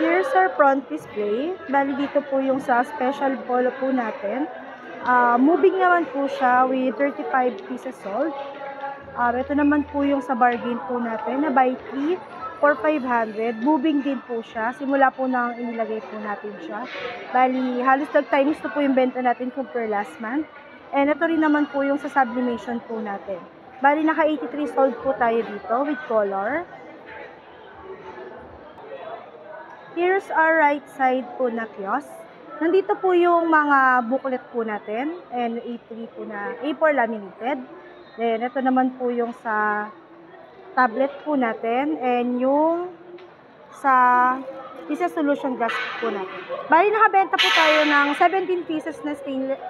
Here's our front display. Bali dito po yung sa special polo po natin. Moving naman po siya with 35 pieces sold. Ito naman po yung sa bargain po natin na buy 3 for 500. Moving din po siya. Simula po nang inilagay po natin siya. Bali, halos nag-times to po yung benta natin compare last month. And ito rin naman po yung sa sublimation po natin. Bali, naka 83 sold po tayo dito with color. Here's our right side po na kiosk. Nandito po yung mga booklet po natin and A3 po na A4 laminated. Then, ito naman po yung sa tablet po natin and yung sa Pieces Solution Glass po natin. Bali, nakabenta po tayo ng 17 pieces na stainless,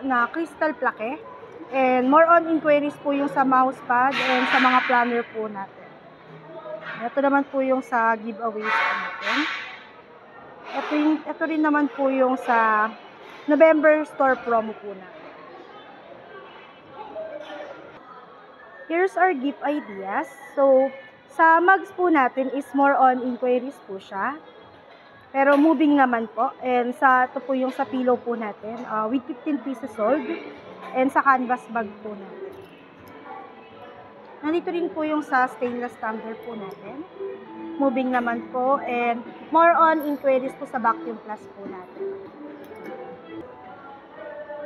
na crystal plaque. And more on inquiries po yung sa mousepad and sa mga planner po natin. Ito naman po yung sa giveaways po natin. Ito rin naman po yung sa November store promo po natin. Here's our gift ideas. So, sa mugs po natin is more on inquiries po siya. Pero moving naman po. And ito po yung sa pillow po natin with 15 pieces sold. And sa canvas bag po natin. Nandito rin po yung sa stainless tumbler po natin. Moving naman po and more on inquiries po sa vacuum plus po natin.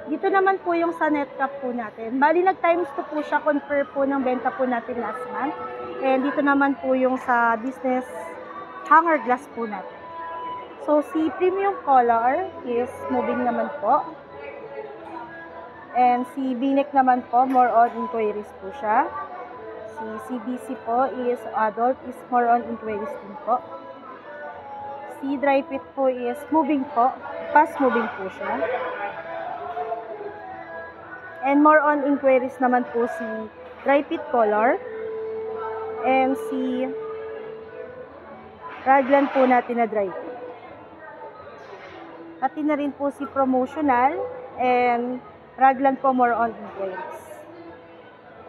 Dito naman po yung sa net cap po natin. Bali nag-times 2 po siya compare po ng benta po natin last month. And dito naman po yung sa business hanger glass po natin. So si premium color is moving naman po. And si V-neck naman po more on inquiries po siya. Si CBC po is adult is more on inquiries din po. Si dry fit po is moving po. Fast moving po siya. And more on inquiries naman po si dry fit color. And si raglan po natin na dry fit. Pati na rin po si promotional and raglan po more on inquiries.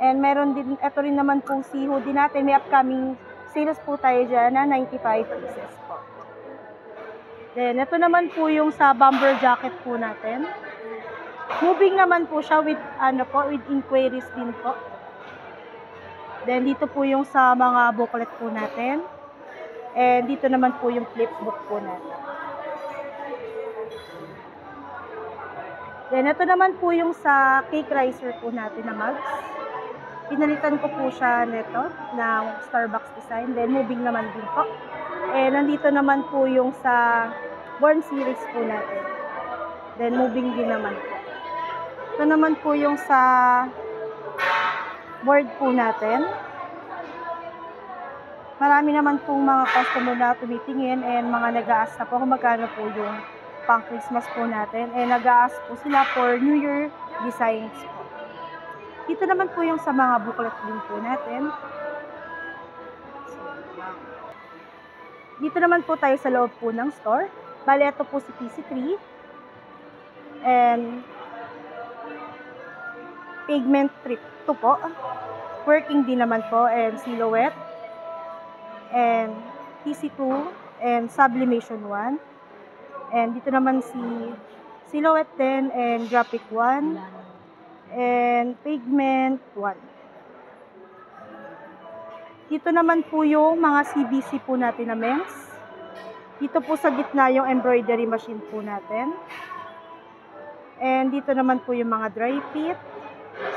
And meron din, ito rin naman pong si hoodie natin. May upcoming sales po tayo dyan na 95 pieces po. Then, ito naman po yung sa bomber jacket po natin. Moving naman po siya with, with inquiries din po. Then, dito po yung sa mga booklet po natin. And dito naman po yung flipbook po natin. Then, ito naman po yung sa cake riser po natin na mugs. Pinalitan ko po siya nito ng Starbucks design. Then, moving naman din po. And, nandito naman po yung sa Born series po natin. Then, moving din naman po. Ito naman po yung sa board po natin. Marami naman pong mga customer na tumitingin and mga nag-a-ask na po kung magkano po yung pang Christmas po natin. And nag-a-ask po sila for New Year designs po. Dito naman po yung sa mga booklet din po natin. Dito naman po tayo sa loob po ng store. Bali, ito po si PC3. And pigment strip 2 po. Working din naman po and silhouette. And PC2 and sublimation 1. And dito naman si silhouette din and graphic 1. And pigment 1. Dito naman po yung mga CBC po natin na men's. Dito po sa gitna yung embroidery machine po natin. And dito naman po yung mga dry fit.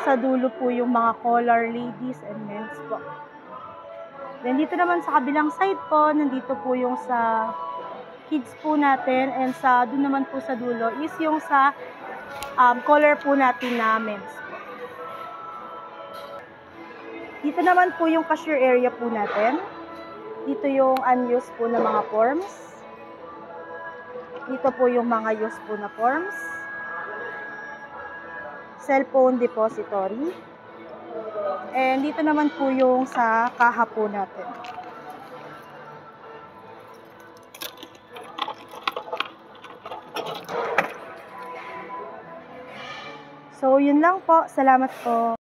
Sa dulo po yung mga collar ladies and men's po. Then dito naman sa kabilang side po, nandito po yung sa kids po natin. And sa doon naman po sa dulo is yung sa color po natin na men's po. Dito naman po yung cashier area po natin. Dito yung unused po na mga forms. Dito po yung mga used po na forms. Cellphone depository. And dito naman po yung sa kaha po natin. So, yun lang po. Salamat po.